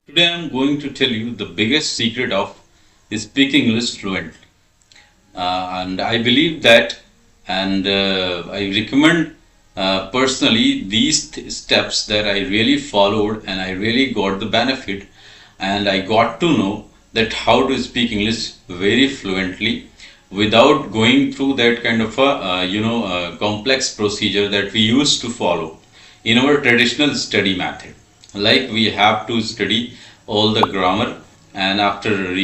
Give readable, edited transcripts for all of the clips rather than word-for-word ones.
Today I'm going to tell you the biggest secret of speaking English fluently. And I believe that, and I recommend personally these steps that I really followed and I really got the benefit, and I got to know that how to speak English very fluently without going through that kind of a complex procedure that we used to follow in our traditional study method. Like we have to study all the grammar, and after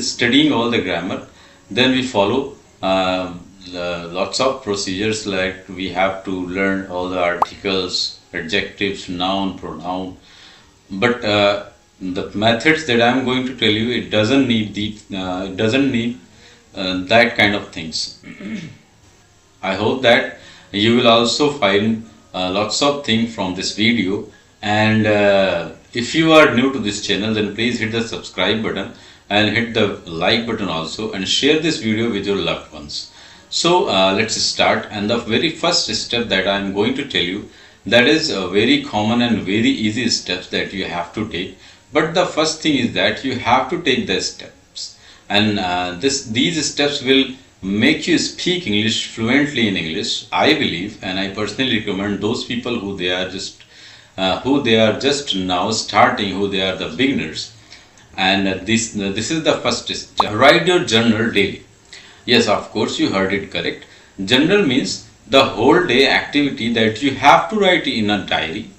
studying all the grammar, then we follow lots of procedures, like we have to learn all the articles, adjectives, noun, pronoun. But the methods that I'm going to tell you, it doesn't need that kind of things. I hope that you will also find lots of things from this video. And if you are new to this channel, then please hit the subscribe button and hit the like button also, and share this video with your loved ones. So let's start. And the very first step that I am going to tell you, that is a very common and very easy steps that you have to take. But the first thing is that you have to take the steps, and these steps will make you speak English fluently in English, I believe. And I personally recommend those people who they are just now starting, who they are the beginners. And this is the first step. Write your journal daily. Yes, of course, you heard it correct. Journal means the whole day activity that you have to write in a diary.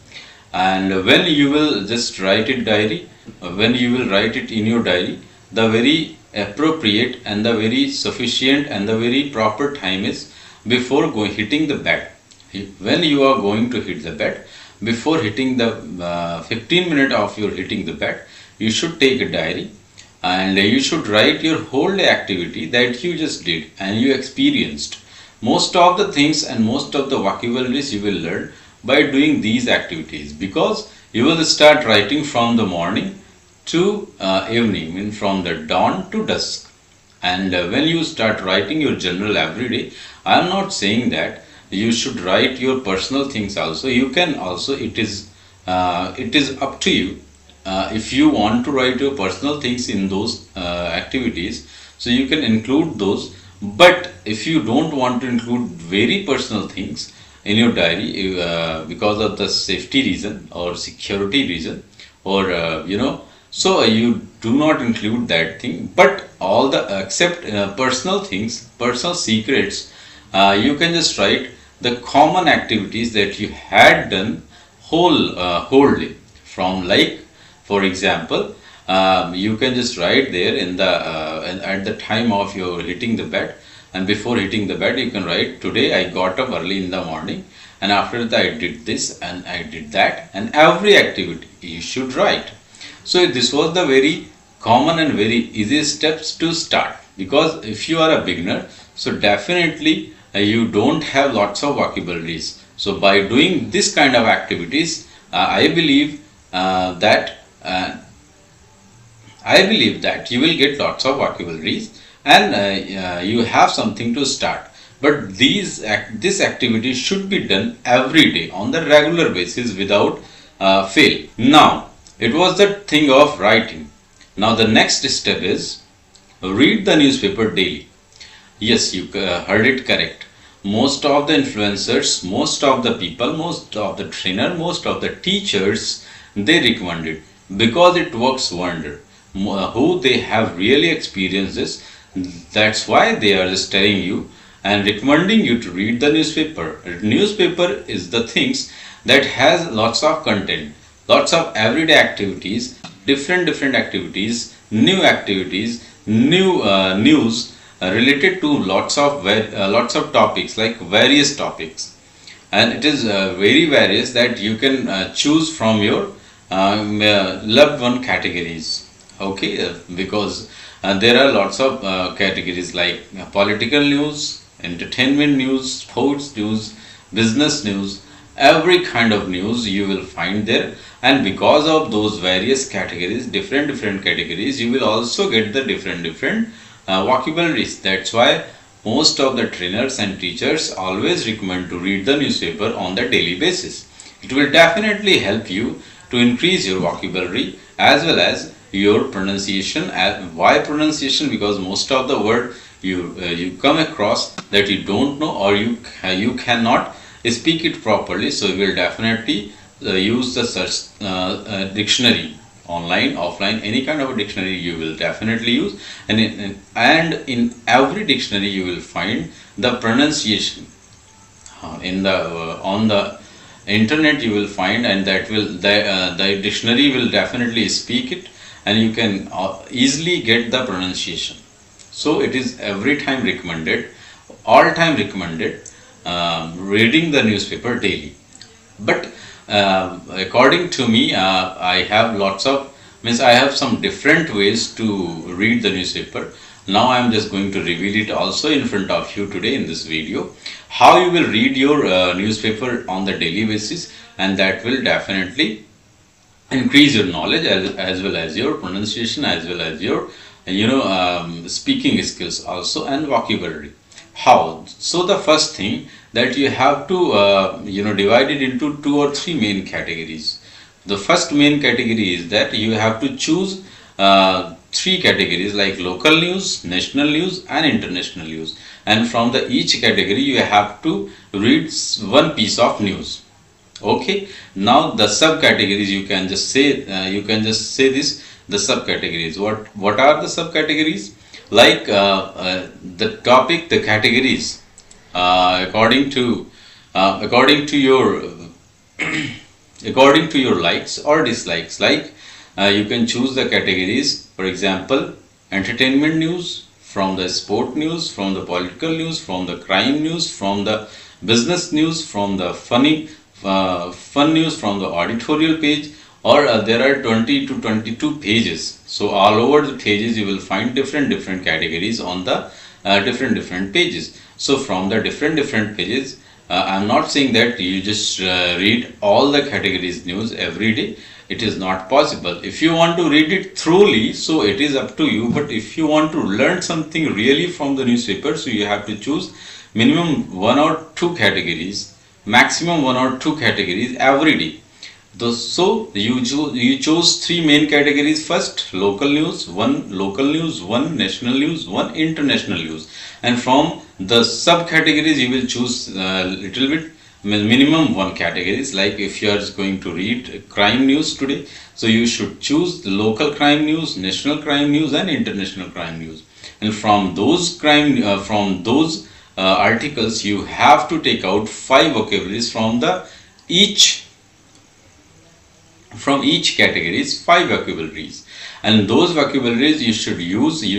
And when you will just write it diary, when you will write it in your diary, the very appropriate and the very sufficient and the very proper time is before hitting the bed. When you are going to hit the bed, before hitting the 15 minutes of your hitting the bed, you should take a diary, and you should write your whole day activity that you just did and you experienced. Most of the things and most of the vocabularies you will learn by doing these activities, because you will start writing from the morning to evening, mean from the dawn to dusk. And when you start writing your journal every day, I am not saying that you should write your personal things also. You can also, it is up to you. If you want to write your personal things in those activities, so you can include those. But if you don't want to include very personal things in your diary, because of the safety reason or security reason, or so you do not include that thing. But all the except personal things, personal secrets, you can just write the common activities that you had done whole day. From, like, for example, you can just write there in the at the time of your hitting the bed, and before hitting the bed you can write, today I got up early in the morning, and after that I did this and I did that, and every activity you should write. So this was the very common and very easy steps to start, because if you are a beginner, so definitely you don't have lots of vocabularies. So by doing this kind of activities, I believe that you will get lots of vocabularies, and you have something to start. But this activity should be done every day on the regular basis without fail. Now, it was the thing of writing. Now the next step is read the newspaper daily. Yes, you heard it correct. Most of the influencers, most of the people, most of the trainer, most of the teachers, they recommend it because it works wonder. Who they have really experienced this, that's why they are just telling you and recommending you to read the newspaper. Newspaper is the things that has lots of content, lots of everyday activities, different activities, new news related to lots of topics, like various topics. And it is very various that you can choose from your loved one categories. Okay, because there are lots of categories, like political news, entertainment news, sports news, business news, every kind of news you will find there. And because of those various categories, different categories, you will also get the different vocabularies. That's why most of the trainers and teachers always recommend to read the newspaper on the daily basis. It will definitely help you to increase your vocabulary as well as your pronunciation. Why pronunciation? Because most of the word you come across that you don't know, or you cannot speak it properly. So you will definitely use the search dictionary, online, offline, any kind of a dictionary you will definitely use, and in every dictionary you will find the pronunciation. In the on the internet you will find, and the dictionary will definitely speak it, and you can easily get the pronunciation. So it is every time recommended, all time recommended, reading the newspaper daily. But according to me, I have lots of means I have some different ways to read the newspaper. Now I am just going to reveal it also in front of you today in this video, how you will read your newspaper on the daily basis, and that will definitely increase your knowledge as well as your pronunciation, as well as your speaking skills also, and vocabulary. How? So the first thing that you have to divide it into 2 or 3 main categories. The first main category is that you have to choose 3 categories like local news, national news, and international news, and from the each category you have to read one piece of news. Okay, now the subcategories, you can just say this, the subcategories. What are the subcategories? Like the topic, the categories, according to your according to your likes or dislikes. Like you can choose the categories, for example, entertainment news, from the sport news, from the political news, from the crime news, from the business news, from the fun news, from the editorial page, or there are 20 to 22 pages. So all over the pages you will find different categories on the different pages. So from the different pages, I'm not saying that you just read all the categories news every day. It is not possible. If you want to read it thoroughly, so it is up to you. But if you want to learn something really from the newspaper, so you have to choose minimum 1 or 2 categories, maximum 1 or 2 categories every day. So you chose 3 main categories. First, local news, 1 national news, 1 international news, and from the subcategories you will choose little bit minimum 1 categories. Like if you are going to read crime news today, so you should choose the local crime news, national crime news, and international crime news. And from those articles you have to take out 5 vocabularies from each categories, 5 vocabularies, and those vocabularies you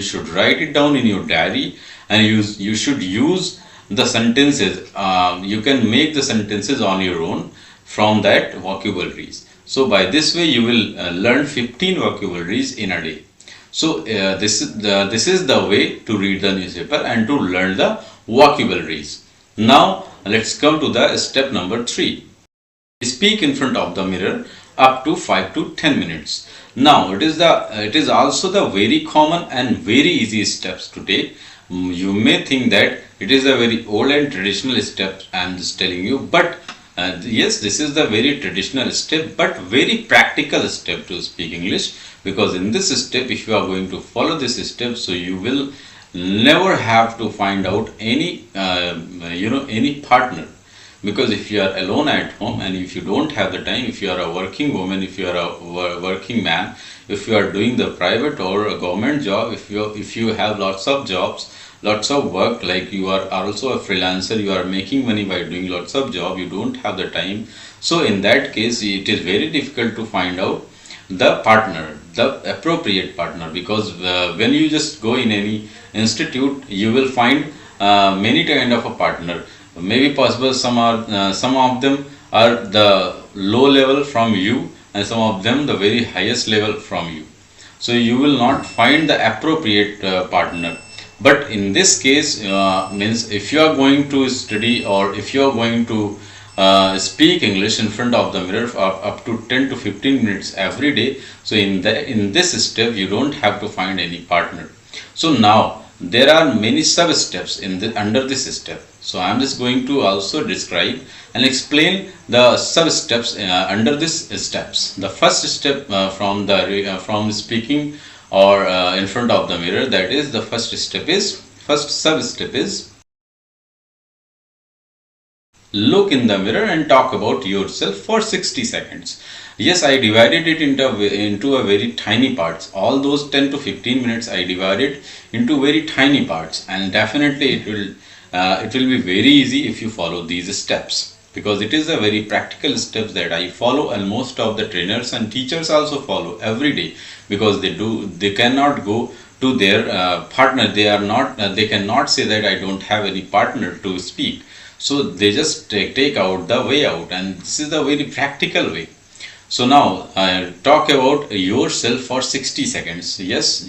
should write it down in your diary, and you should use the sentences. You can make the sentences on your own from that vocabularies. So by this way you will learn 15 vocabularies in a day. So this is the way to read the newspaper and to learn the vocabularies. Now let's come to the step number 3. Speak in front of the mirror up to 5 to 10 minutes. Now it is also the very common and very easy steps to take. You may think that it is a very old and traditional step I am just telling you, but yes, this is the very traditional step but very practical step to speak English, because in this step, if you are going to follow this step, so you will never have to find out any any partner. Because if you are alone at home and if you don't have the time, if you are a working woman, if you are a working man, if you are doing the private or a government job, if you have lots of jobs, lots of work, like you are also a freelancer, you are making money by doing lots of job, you don't have the time. So in that case it is very difficult to find out the partner, the appropriate partner, because when you just go in any institute, you will find many kind of a partner. Maybe possible some of them are the low level from you, and some of them the very highest level from you. So you will not find the appropriate partner. But in this case, means if you are going to study, or if you are going to speak English in front of the mirror for up to 10 to 15 minutes every day, so in this step you don't have to find any partner. So now there are many sub steps under this step. So I am just going to also describe and explain the sub steps under this steps. The first step from speaking or in front of the mirror, that is the first sub step is look in the mirror and talk about yourself for 60 seconds. Yes, I divided it into a very tiny parts. All those 10 to 15 minutes I divided into very tiny parts, and definitely it will be very easy if you follow these steps, because it is a very practical steps that I follow, and most of the trainers and teachers also follow every day, because they cannot go to their partner. They cannot say that I don't have any partner to speak, so they just take out the way out, and this is the very practical way. So now talk about yourself for 60 seconds. Yes,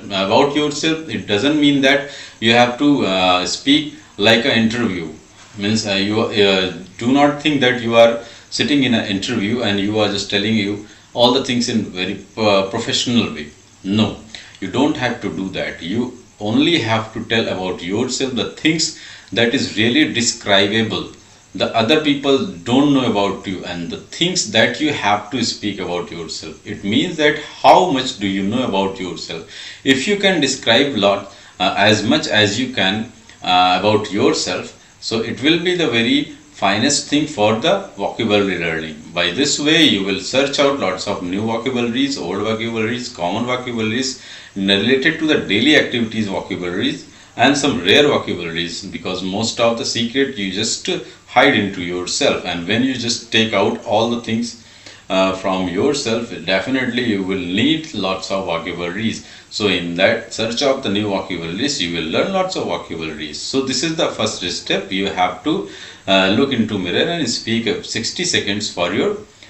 about yourself, it doesn't mean that you have to speak like an interview. Means you do not think that you are sitting in an interview and you are just telling you all the things in very professional way. No, you don't have to do that. You only have to tell about yourself the things that is really describable. The other people don't know about you, and the things that you have to speak about yourself. It means that how much do you know about yourself. If you can describe lot as much as you can about yourself, so it will be the very finest thing for the vocabulary learning. By this way you will search out lots of new vocabularies, old vocabularies, common vocabularies related to the daily activities vocabularies, and some rare vocabularies, because most of the secret you just hide into yourself, and when you just take out all the things from yourself, definitely you will need lots of vocabularies. So in that search of the new vocabularies, you will learn lots of vocabularies. So this is the first step. You have to look into mirror and speak 60 seconds for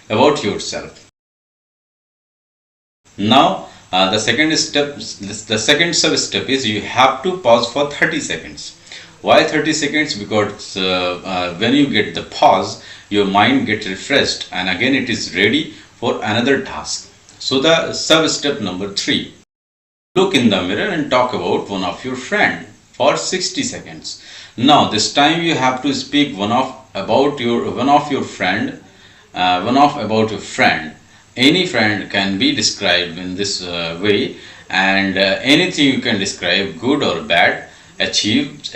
about yourself. Now the second sub step is you have to pause for 30 seconds. Why 30 seconds? Because when you get the pause, your mind gets refreshed, and again it is ready for another task. So the sub step number 3, look in the mirror and talk about one of your friend for 60 seconds. Now this time you have to speak about your friend. Any friend can be described in this way, and anything you can describe, good or bad, achievement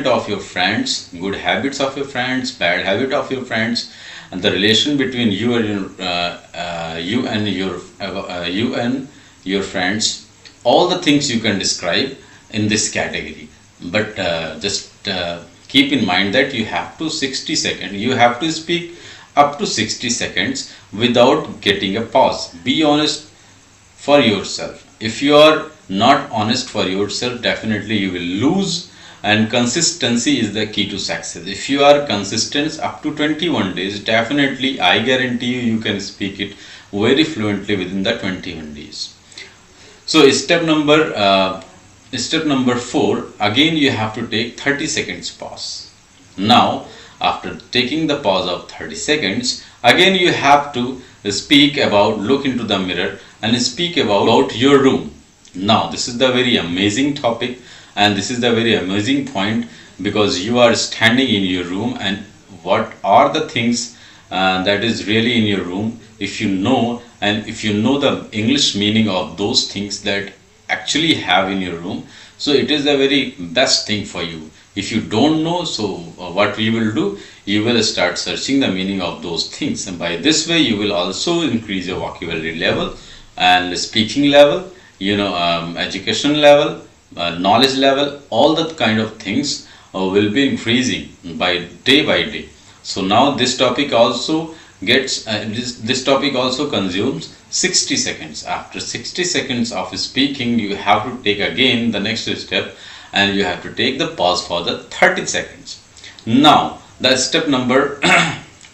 of your friends, good habits of your friends, bad habit of your friends, and the relation between you and your friends. All the things you can describe in this category, but just keep in mind that you have to 60 seconds. You have to speak up to 60 seconds without getting a pause. Be honest for yourself. If you are not honest for yourself, definitely you will lose, and consistency is the key to success. If you are consistent up to 21 days, definitely I guarantee you can speak it very fluently within the 21 days. So step number 4, again you have to take 30 seconds pause. Now after taking the pause of 30 seconds, again you have to look into the mirror and speak about your room. Now this is the very amazing topic, and this is the very amazing point, because you are standing in your room, and what are the things that is really in your room. If you know, and if you know the English meaning of those things that actually have in your room, so it is the very best thing for you. If you don't know, so what we will do, you will start searching the meaning of those things, and by this way you will also increase your vocabulary level and speaking level, education level, knowledge level. All that kind of things will be increasing by day. So now this topic also consumes 60 seconds. After 60 seconds of speaking, you have to take again the next step, and you have to take the pause for the 30 seconds. Now the step number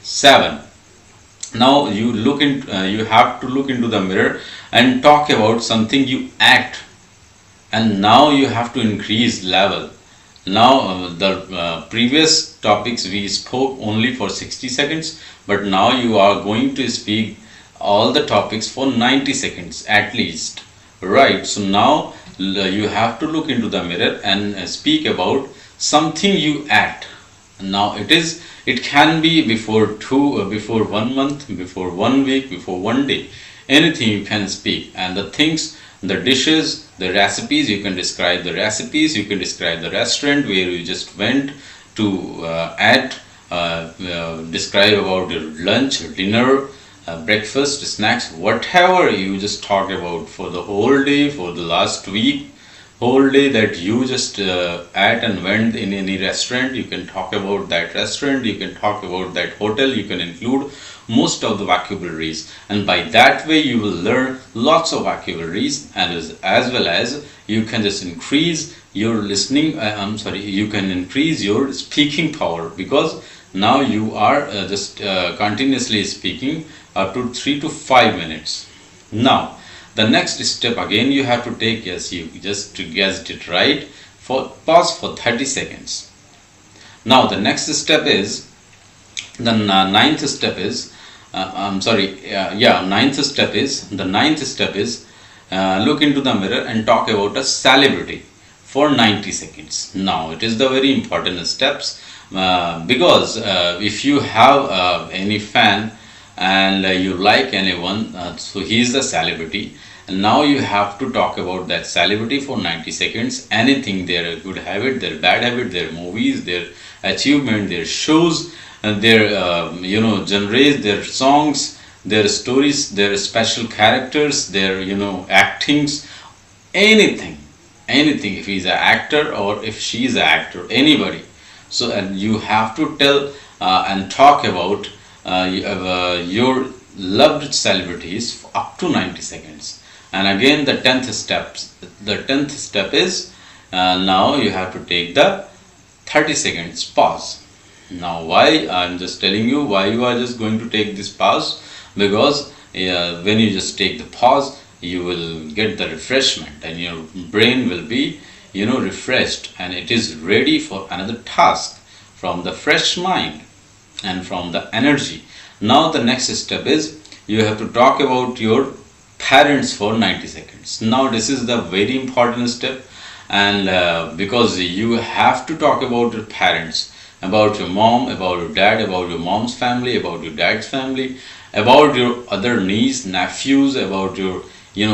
7. Now you have to look into the mirror and talk about something you act, and now you have to increase level. Now the previous topics we spoke only for 60 seconds, but now you are going to speak all the topics for 90 seconds at least, right? So now you have to look into the mirror and speak about something you add. Now it can be before 1 month, before 1 week, before 1 day, anything you can speak. And the things, the dishes, the recipes, you can describe the recipes, you can describe the restaurant where you just went to describe about your lunch, dinner, breakfast, snacks, whatever you just talk about for the whole day, for the last week, whole day that you just ate and went in any restaurant. You can talk about that restaurant, you can talk about that hotel, you can include most of the vocabularies, and by that way you will learn lots of vocabularies. And as well as you can just increase your listening, you can increase your speaking power, because now you are just continuously speaking up to 3 to 5 minutes. Now the next step again you have to take, yes, you just guessed it right, for pause for 30 seconds. Now the next step is the ninth step is look into the mirror and talk about a celebrity for 90 seconds. Now it is the very important steps, because if you have any fan and you like anyone, so he is the celebrity, and now you have to talk about that celebrity for 90 seconds. Anything, their good habit, their bad habit, their movies, their achievement, their shows, and their genres, their songs, their stories, their special characters, their actings, anything, if he's an actor or if she is an actor, anybody. So and you have to tell and talk about your loved celebrities for up to 90 seconds. And again the 10th step is now you have to take the 30 seconds pause. Now why I'm just telling you why you are just going to take this pause, because when you just take the pause, you will get the refreshment and your brain will be refreshed, and it is ready for another task from the fresh mind and from the energy. Now the next step is you have to talk about your parents for 90 seconds. Now this is the very important step, and because you have to talk about your parents, about your mom, about your dad, about your mom's family, about your dad's family, about your other niece, nephews, about your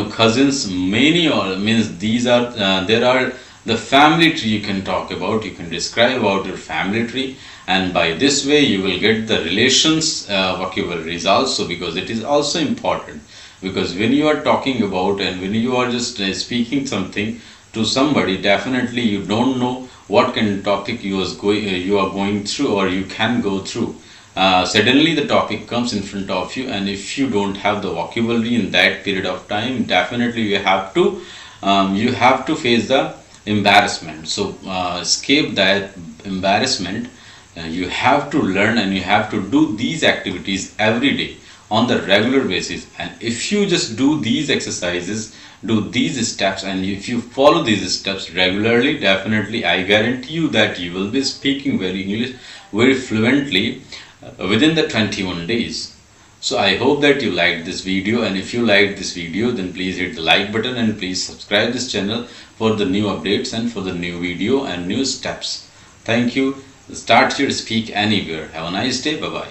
cousins. Many, or means these are there are the family tree you can talk about, you can describe about your family tree, and by this way you will get the relations vocabularies also, because it is also important. Because when you are talking about and when you are just speaking something to somebody, definitely you don't know what kind of topic you are going through or you can go through. Suddenly the topic comes in front of you, and if you don't have the vocabulary in that period of time, definitely you have to face the embarrassment. So escape that embarrassment. You have to learn and you have to do these activities every day on the regular basis. And if you just do these exercises, do these steps, and if you follow these steps regularly, definitely I guarantee you that you will be speaking very fluently within the 21 days. So I hope that you liked this video, and if you liked this video, then please hit the like button and please subscribe this channel for the new updates and for the new video and new steps. Thank you. Start your Speak Anywhere. Have a nice day. Bye bye.